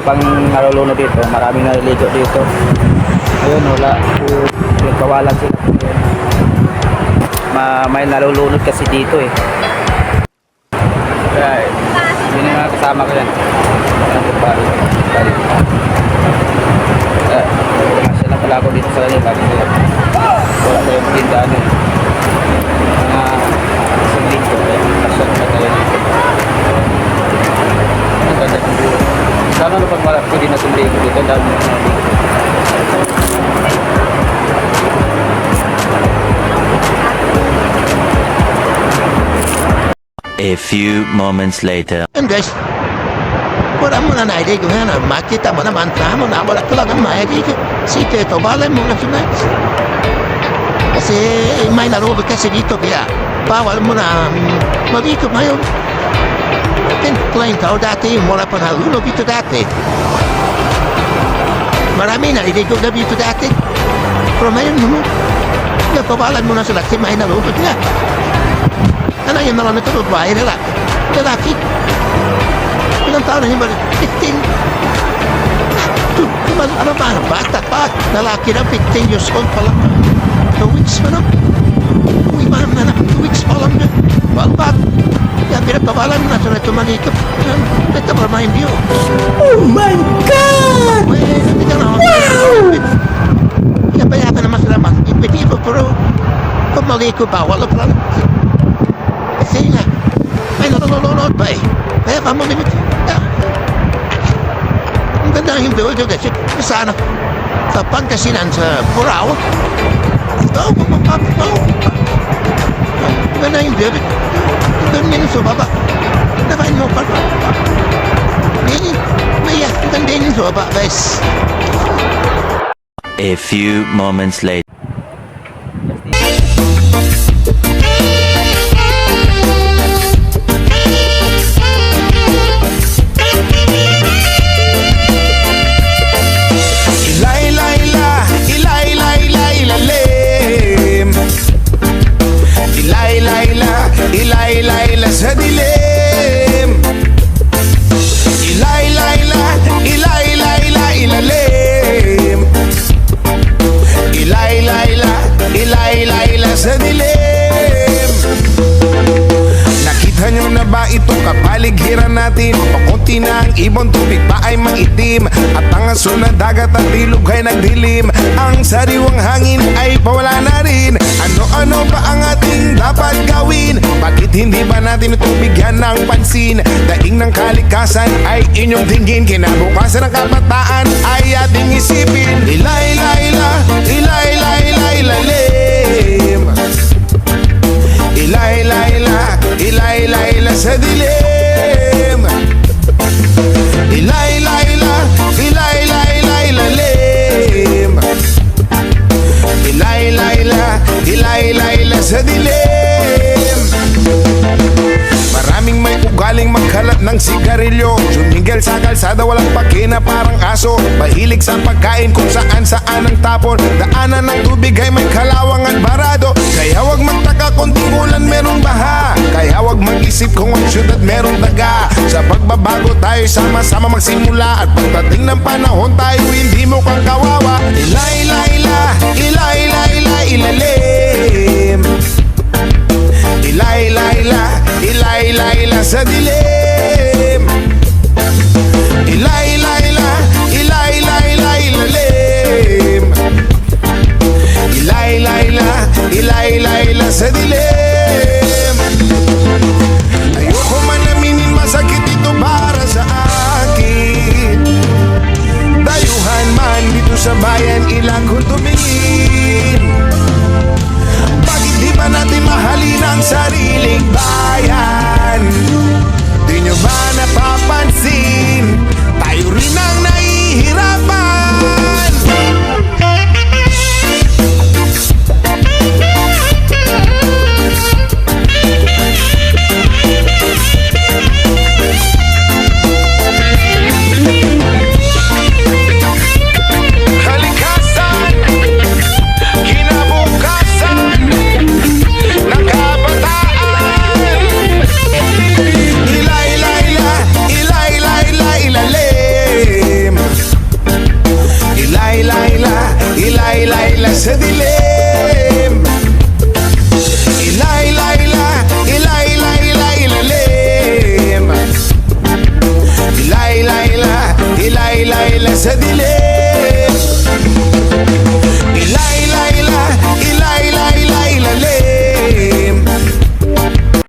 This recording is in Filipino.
wala pang nalulunod dito, maraming naliligo dito. Ayun, wala, kawalan sila. May nalulunod kasi dito eh. Kaya yun yung mga kasama ko yan. Masya na pala ako dito sa kanila kasi wala tayong tindahan eh. Mga isang linggo eh, masya na tayo dito. Ang ganda ng buo. Sana na pag malap ko din na sumili ko dito, dahil mo na dito. A few moments later. And guys, wala mo na nailig ko yan. Makita mo naman mo na wala ko lang ang mailig. Si Teto, balay mo na tonight. Kasi may narobot kasi dito kaya bawal mo na mag-ikot ngayon. Plain tao dati, wala pa nalulog dito dati. Marami naliligo na dito dati. Pero ngayon mo, napabalan mo na sila kasi may narobot nga. Ano yung nalang ito, babae nila. Lalaki. Ilang taon na yung 15. Ano ba? Bata pa. Lalaki na 15 years old pa lang. 2 weeks pa na. Uy, mahal na 2 weeks pa lang na. Balbat. Kaya pinapabalan mo na sila ito malikap. Ito pa mahin diyo. Oh my God! Wow! Kaya payakan naman sila mag-ipitipo pero kung maliko pa, wala pa lang. Kasi nga, may nalulunod pa eh. Kaya pa mo limit. Ang ganda yung build yun kasi sana sa Pangasinan sa Purao. Ito, mapapagaw. Ang ganda yung build. Doon yun sa baba. Nakain mo pa. May ang ganda yun sa baba, guys. A few moments later. Ilay-layla sa dilim. Ilay-layla, ilay-layla, ilalim. Ilay-layla, ilay-layla sa dilim. Nakita nyo na ba itong kapaligiran natin? Pakunti na ang ibon, tubig pa ay maitim. At ang aso na dagat at ilog ay nagdilim. Ang sariwang hangin ay pawala na rin. Ano-ano ba ang ating dapat gawin? Bakit hindi ba natin ito bigyan ng pansin? Daing ng kalikasan ay inyong tingin. Kinabukasan ng kabataan ay ating isipin. Ilay-layla, ilay-layla, ilalim. Ilay-layla, ilay-layla sa dilim. Ilay-layla, ilay-layla, ilalim. Ilay-layla, ilay-layla sa dilim. Maraming may ugaling magkalat ng sigarilyo. Sumigel sa kalsada, walang pakina parang aso. Mahilig sa pagkain kung saan-saan ang tapon. Daanan ng tubig ay may kalawang at barado. Kaya wag magtaka kung tingulan merong baha. Kaya wag mag-isip kung ang syudad merong daga. Sa pagbabago tayo sama-sama magsimula. At pagdating ng panahon tayo hindi mo kang kawawa. Ilay-layla, ilay-layla, ilalim. Ilay-layla, ilay-layla sa dilim. Ilay-layla, ilay-layla, ilalim. Ilay-layla, ilay-layla sa dilim. Ayoko man aminin, masakit ito para sa akin. Dayuhan man dito sa bayan, ilang ko tumingin. Bakit di ba natin mahalin ang sariling bayan? Di nyo ba napapansin? Tayo rin ang nahihirapan. Kalikasan, kinabukasan ng kabataan. Ilay-layla, ilay-layla, ilalim. Laila sa dilim